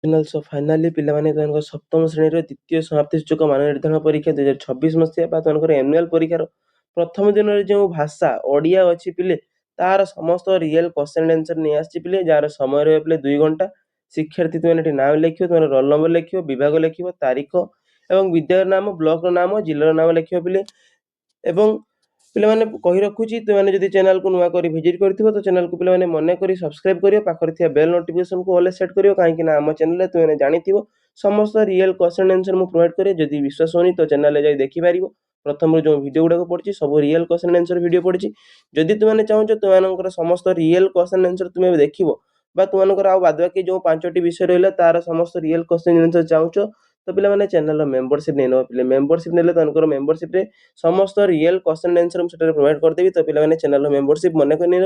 Finally पिलामाने सप्तम श्रेणी द्वितीय समाप्ति सूचक मान निर्धारण परीक्षा 2026 मसीहा एनुअल परीक्षार प्रथम दिन जो भाषा ओडिया अच्छी पिले तार समस्त रियल क्वेश्चन आंसर नहीं आसी पिले जार समय रहे पिले 2 घंटा शिक्षार्थी तुमने नाम लिखियो तुम रोल नंबर लिखियो विभाग लिखियो तारीख एवं विद्यालय नाम ब्लॉक नाम जिलार नाम लिखियो पिले एवं पिलाने कही रखुची तुमने जदि चैनल को नुआ कर विजिट करथिबो तो चैनल को पिलाने मन करी सब्सक्राइब करियो पाखरे थिया बेल नोटिफिकेशन को ऑल सेट करियो काहे कि ना हम चैनल तुमने जानिथिबो समस्त रियल क्वेश्चन आंसर मु प्रोवाइड करे जदि विश्वास होनी तो चैनल जाई देखि पारिबो प्रथम जो वीडियो गुडा पड़छि सब रियल क्वेश्चन आंसर वीडियो पड़छि जदि तुमने चाहो तुमनकर समस्त रियल क्वेश्चन आंसर तुमे देखिबो बा तुमनकर आ बाद बाकी जो 5टी विषय रहला तार समस्त रियल क्वेश्चन आंसर चाहो तो पिला माने चैनल मेंबरशिप नै न पिले मेंबरशिप नेले तनकर मेंबरशिप रे समस्त रियल क्वेश्चन आंसर सेटा प्रोवाइड कर देबी तो पिला माने चैनल मेंबरशिप मन कर नै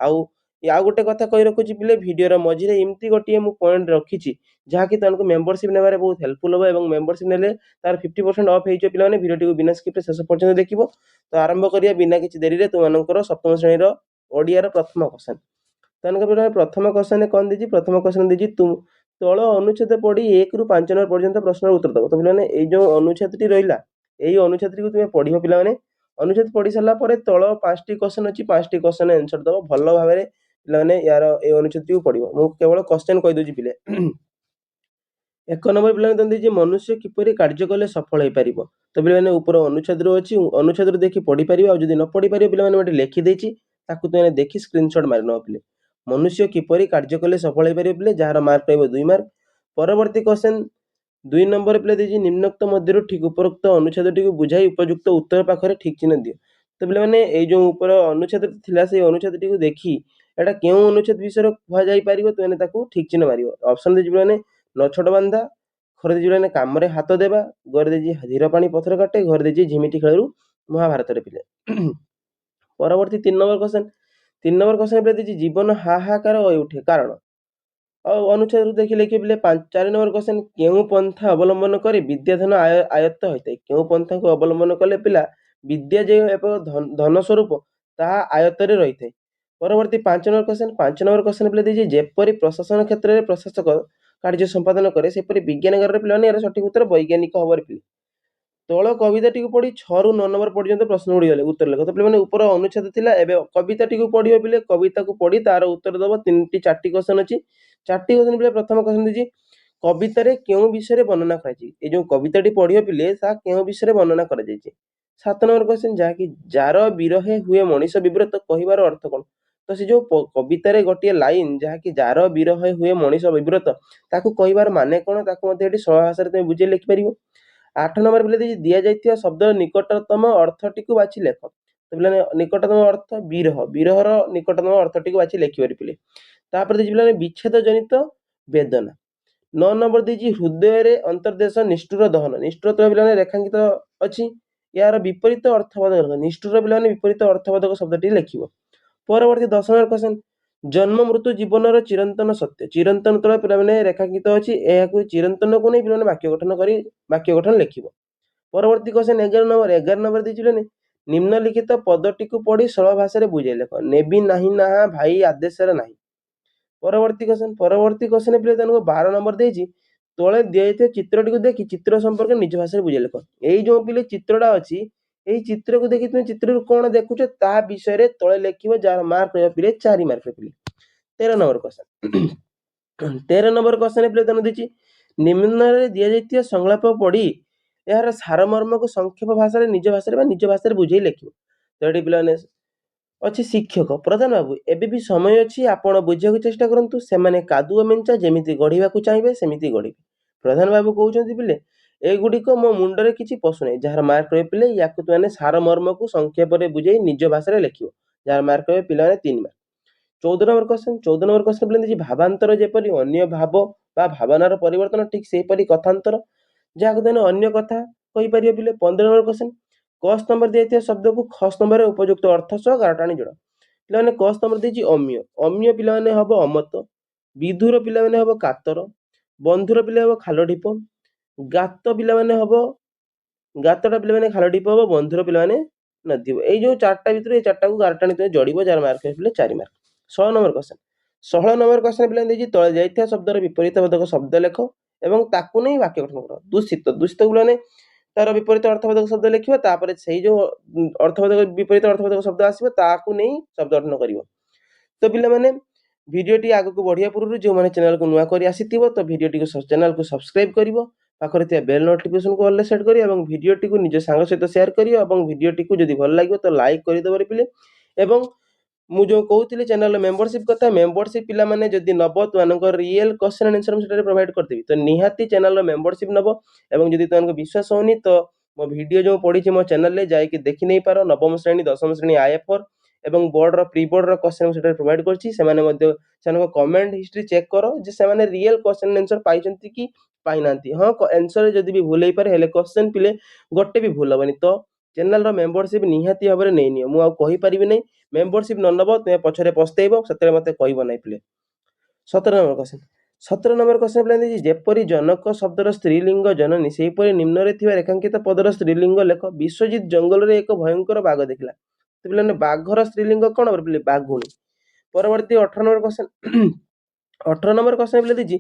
आउ या गोटे कथा कहि रखुची पिले वीडियो मझिरे एमती गोटे मु पॉइंट रखिची जहाँकि तनको मेंबरशिप नेबारे बहुत हेल्पफुल हो एवं मेंबरशिप नेले तार 50% ऑफ हेइचो पिला माने वीडियो को बिना स्किप शेष पर्यंत देखिबो तो आरंभ करिया बिना किछि देरी रे तुमनकर सप्तम श्रेणी रो ओडिया रो प्रथम क्वेश्चन तनक पिला प्रथम क्वेश्चन कोन दिजी प्रथम क्वेश्चन दिजी तुम तल अनुच्छेद पढ़ी 1 रु 5 नंबर पर्यंत प्रश्न उत्तर दबो तो पिला माने ए जो अनुच्छेदटी रहिला एई अनुच्छेदटी को तुमे पढ़िबो पिला माने अनुच्छेद पढ़ी सारा पर तल 5टी क्वेश्चन अछि 5टी क्वेश्चन आंसर दबो भलो भाबरे पिला माने यार ए अनुच्छेदटी को पढ़िबो मु केवल क्वेश्चन कहि दोजी पिले एक नंबर पिला माने दिजी मनुष्य किपरि कार्य कले सफल होई परिबो तो पिला माने ऊपर अनुच्छेद रो अछि अनुच्छेद रो देखि पढ़ी परिबो आ जदि न पढ़ी परिबो पिला माने मटे लिखि देछि ताकू तुमे देखि स्क्रीनशॉट मारि न पिले मनुष्य किपरि कार्य कले सफल होई परिबो पिले जार मार्क पाइबो 2 मार्क परवर्ती क्वेश्चन 2 नंबर पिले देजी निम्नोक्त मध्यरु ठीक उपरोक्त अनुच्छेदटी को बुझाई उपयुक्त उत्तर पाखरे ठीक चिन्ह दियो तो पिले माने ए जो ऊपर अनुच्छेद थिला से अनुच्छेदटी को देखि एटा केउ अनुच्छेद विषय कुहा जाई परिबो तो एने ताकू ठीक चिन्ह मारियो ऑप्शन देजी पिले माने नछोड बांधा घर देजी पिले काम रे हाथ देबा घर देजी धीर पानी पत्थर काटे घर देजी झिमिटी खेलरू महाभारत रे पिले परवर्ती 3 नंबर क्वेश्चन 3 नंबर क्वेश्चन पे देजी जीवन हाहाकार होई उठे कारण अनुच्छेद देखि लिखि पिले 4 नंबर क्वेश्चन केउ पंथा अवलंबन करे विद्याधन आयत्त होइतै केउ पंथा को अवलंबन कले पिला विद्या जे धन स्वरूप ताहा आयत्त रे रहितै परवर्ती 5 नंबर क्वेश्चन पिले देजी जेपरि प्रशासन क्षेत्र रे प्रशासक कार्य संपादन करे सेपरि विज्ञानगर रे पिला ने सठिक उत्तर वैज्ञानिक हबर पिले तल कविताटी को पढ़ी 6 रु 9 नंबर पर्यंत प्रश्न उड़ी गले उत्तर लेख तो पिले माने ऊपर अनुच्छेद थिला एबे कविताटी को पढ़ियो पिले कविता को पढ़ी तार उत्तर दबो 3टी 4टी क्वेश्चन अछि 4टी क्वेश्चन पिले प्रथम क्वेश्चन दिजी कविता रे केउ विषय रे वर्णना करा छी ए जो कविताटी पढ़ियो पिले सा केउ विषय रे वर्णना करा जाय छी 7 नंबर क्वेश्चन जा कि जार विरहे हुए मनीष विव्रत कहिबार अर्थ कोन तो से जो कविता रे गोटिए लाइन जा कि जार विरहे हुए मनीष विव्रत ताकू कहिबार माने कोन ताकू मध्ये एटी सरल भाषा रे तुमे बुझे लिखि परिबो 8 नंबर पिले देजी दिया जायतिया शब्द निकटतम अर्थटी को बाछि लेख तो पिले निकटतम अर्थ विरह विरहर निकटतम अर्थटी को बाछि लेखि पारि पिले तापर देजी पिले विच्छेद जनित वेदना 9 नंबर देजी हृदय रे अंतर्देश निष्ठुर दहन निष्ठुर तो पिले रेखांकित अछि यार विपरीत अर्थवादक निष्ठुर पिले विपरीत अर्थवादक शब्दटी लेखिबो परवर्ती 10 नंबर क्वेश्चन जन्म मृत्यु जीवन चिरंतन सत्य चिरंतन तले पिलाने रेखांकित अछि एहाकु चिरंतन को नै पिलाने वाक्य गठन लिखिबो परवर्ती क्वेश्चन 11 नंबर दिजिले निम्नलिखित पदटी को पढ़ी सरल भाषा रे बुझाई लेख नेबी नाही ना भाई आदेशर नाही परवर्ती क्वेश्चन पिले तनको 12 नंबर देजी तोळे दियैते चित्रटी को देखि चित्र संपर्क निज भाषा रे बुझाई लेख एई जो पिले चित्रटा अछि एई चित्र को देखि तुमे चित्र कोन देखुछ ता विषय रे तोळे लेखिबो जार मार्क रे पिले 4 मार्क रे पिले 13 नंबर क्वेश्चन 13 नंबर क्वेश्चन पिले तनो दिछि निम्न रे दिया जैतिया संलाप पढ़ी यार सारमर्म को संक्षेप भाषा रे निज भाषा रे बुझेई लेखिबो तो एटी पिलाने अछि शिक्षक प्रधान बाबू एबे भी समय अछि आपण बुझिया चेष्टा करंतु से माने कादुआ मेंचा जेमिति गढिबा को चाहिबे सेमिति गढिबे प्रधान बाबू कहउछन्ति पिले ए गुडी को मो मुंडरे किछि पसु नै जार मार्क रे पिले याकु माने सारमर्म को संक्षेप रे बुझेई निज भाषा रे लेखिबो जार मार्क रे पिला ने 3 मार्क 14 नंबर क्वेश्चन पिले दिछि भावांतर जेपरि अन्य भाव बा भावनार परिवर्तन ठीक सेही परि कथांतर जाको देने अन्य कथा कहि परियो पिले 15 नंबर क्वेश्चन क स्तंभ दियतिया शब्द को ख स्तंभ रे उपयुक्त अर्थ सह गारटाणी जोड़ पिला माने क स्तंभ देछि अम्य अम्य पिला माने हबो अमत विधुर पिला माने हबो कातर बंधुर पिला हबो खाल ढिप गात पिला माने हबो गातटा पिला माने खाल ढिप हबो बंधुर पिला माने नदिबो एई जो चारटा भितर ए चारटा को गारटाणी तो जोड़िबो जार मार्क पिले 4 mark 6 number question 16 number question पिला देछि तळे जाइथिया शब्दर विपरीतबोधक शब्द लेख एवं ताकू नै वाक्य गठन करो। दूषित दूषित पिलाने तार विपरीत अर्थबोधक शब्द लिखिबो तापर सेही जो अर्थबोधक विपरीत अर्थबोधक शब्द आसीबो ताकू नै शब्द गठन करिवो। तो पिला माने भिडियोटी आगको बढ़िया पूर्व जो माने चैनल को नुआ करी आसीथिबो तो भिडियोटी को चैनल को सब्सक्राइब करिवो पाखरे थिया बेल नोटिफिकेशन को ऑल ले सेट करियो एवं भिडियोटी को निज संग सहित शेयर करियो एवं भिडियोटी को जदि भल लागिवो तो लाइक करि देबो रे पिले एवं मु जो कहूली चैनल मेंबरशिप कथा मेंबरशिप पिला माने जदि नब तो रियल क्वेश्चन एंड आंसर सेटा प्रोवाइड करदेबी तो निहाती चैनल मेंबरशिप नब एवं जदि तुमको विश्वास होनी तो मो वीडियो जो पड़ी मो चैनल ले जाई कि देखि नै पारो नवम श्रेणी दशम श्रेणी आईएफआर एवं बोर्ड रो प्री बोर्ड रो क्वेश्चन सेटा प्रोवाइड करछि से माने मध्ये सेनको कमेंट हिस्ट्री चेक करो जे से माने रियल क्वेश्चन एंड आंसर पाइचंती कि पाइ नांती हां आंसर जदि भी भूल हे पारे हेले क्वेश्चन पिले गोटे भी भूल हबनी तो चैनल रो मेंबरशिप निहाती भाबरे नै नियो मु आ कहि परिबि नै मेंबरशिप न नब तुम पछरे पस्तेइब सेतरे मते कहब नै पिले। 17 नंबर क्वेश्चन 17 नंबर क्वेश्चन पिला देछि जेपरि जनक शब्दर स्त्रीलिंग जननी सेहिपरि निम्न रे थिबा रेखांकित पदर स्त्रीलिंग लेख विश्वजित जंगल रे एक भयंकर बाघ देखिला तो पिलाने बाघर स्त्रीलिंग कोन पिले बाघुणी। परवर्ती 18 नंबर क्वेश्चन 18 नंबर क्वेश्चन पिला देछि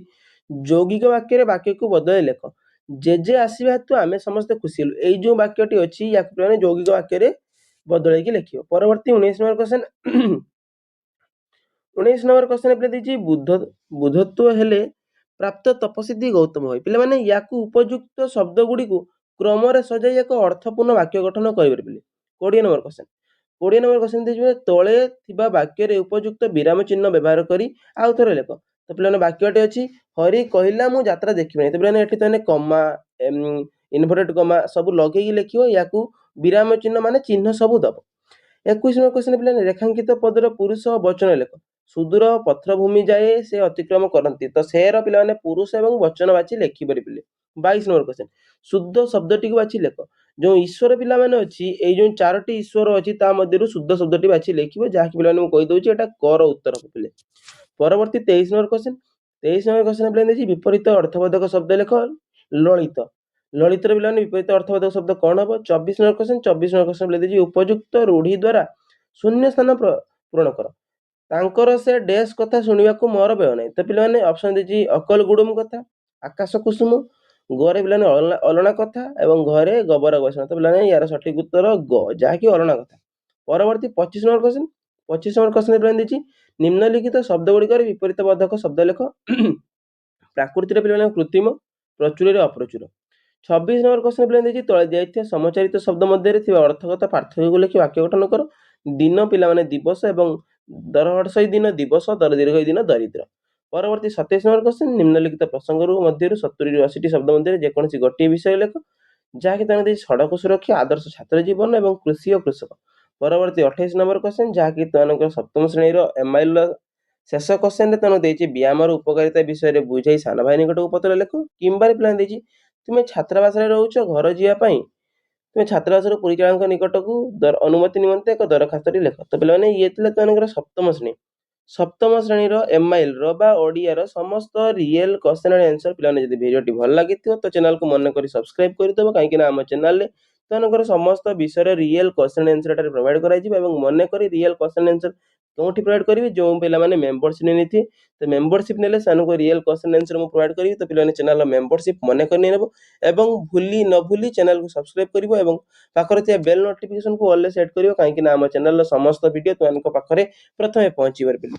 यौगिक वाक्य रे वाक्य को बदले लेख जे आसीबा हेतु आमे समस्त खुशी हेलु एई जो वाक्यटी अछि या पिलाने यौगिक वाक्य रे बदले के लिखियो। परवर्ती 19 नंबर क्वेश्चन 19 नंबर क्वेश्चन पे देछि बुद्धत्व हेले प्राप्त तपसिद्धि गौतम होय पिला माने याकू उपयुक्त शब्द गुडी को क्रम रे सजाई एक अर्थपूर्ण वाक्य गठन करिवे पिले। 20 नंबर क्वेश्चन 20 नंबर क्वेश्चन देछि तळे थिबा वाक्य रे उपयुक्त विराम चिन्ह व्यवहार करी आउ थरे लेख तो पिला वाक्यटी अछि हरि कहिला मु यात्रा देखिबे तो पिला एठी तने कमा इन्वर्टेड कमा सब लगेई लिखियो याकू विराम चिन्ह माने चिन्ह सब दबो। 21 नंबर क्वेश्चन पिला रेखांकित पदर पुरुष वचन लेख सुदूर पथभूमि जाए से अतिक्रम करती तो सेर पिला माने पुरुष एवं वचन बाची लेखि परि पिले। 22 नंबर क्वेश्चन शुद्ध शब्दटी को बाची लेख जो ईश्वर पिला माने अछि ए जो चारोटी ईश्वर अछि ता मध्यरु शुद्ध शब्दटी बाची लेखिबो जाकि पिला माने कहि दउची एटा कर उत्तर पिले। परवर्ती 23 नंबर क्वेश्चन 23 नंबर क्वेश्चन पिला देछि विपरीत अर्थबोधक शब्द लेख ललित ललित रे पिला माने विपरीत अर्थबोधक शब्द कोन हबो। 24 नंबर क्वेश्चन 24 नंबर क्वेश्चन पिला देछि उपयुक्त रूढ़ी द्वारा शून्य स्थान पूर्ण कर तांकर से डैश कथा सुनिबा को मोर बेय नै तो पिला माने ऑप्शन देछि अकल गुडुम कथा आकाश कुसुम गरे पिला माने अलना कथा एवं घरे गोबर गसना तो पिला माने यार सठिक उत्तर ग जाकि अलना कथा। परवर्ती 25 नंबर क्वेश्चन 25 नंबर क्वेश्चन पिला देछि निम्नलिखित शब्द गुडी विपरीत बोधक शब्द लेख प्राकृति रे पिला माने कृत्रिम प्रचुर रे अप्रचुर। 26 नंबर क्वेश्चन पिला देछि तळे जाइथिया समचारित शब्द मध्ये रे थिबा अर्थगत पार्थक्य को लेखि वाक्य गठन कर दिन पिला माने दिवस एवं दरहर्षई दिन दिवस दर दीर्घई दिन दरिद्र। परवर्ती 27 नंबर क्वेश्चन निम्नलिखित प्रसंग रु मध्ये 70 रु 80 शब्द मध्ये जे कोनसी गोटे विषय लेख जाकि तने देछि सड़क सुरक्षा आदर्श छात्र जीवन एवं कृषि और कृषक। परवर्ती 28 नंबर क्वेश्चन जाकि तनकर सप्तम श्रेणी रो एमआईएल शेष क्वेश्चन रे तने देछि व्यायाम रो उपकारिता विषय रे बुझाई साना भाई निकट को पत्र लेख किंबार प्लान देछि तुमे छात्रावास रे रहउछ घर जिया पई तुमे छात्रावास रो परिचालक निकट को अनुमति निमंते एक दरखास्त लेख तो पिला माने ये थिले तनकर सप्तम श्रेणी रो एमआईएल रो बा ओडिया रो समस्त रियल क्वेश्चन एंड आंसर पिला ने जदि वीडियोटी भल लागिथियो तो चैनल को मन करी सब्सक्राइब करि देबो काहे कि ना हम चैनल ले तनकर समस्त विषय रे real question and answer provide कराई जिवो एवं मन करी रियल क्वेश्चन एंड आंसर कोठी प्रोवाइड करिवि जो पिला माने मेंबरशिप नेथि तो मेंबरशिप नेले सानु को रियल क्वेश्चन आंसर मु प्रोवाइड करिवि तो पिला ने चैनल मेंबरशिप मन करी नेबो एवं भूली न भूली चैनल को सब्सक्राइब करिवो एवं पाखरे थिया बेल नोटिफिकेशन को ऑल सेट करिवो काहे कि ना हम चैनल रो समस्त वीडियो तुमनको पाखरे प्रथमे पहुंची परबे।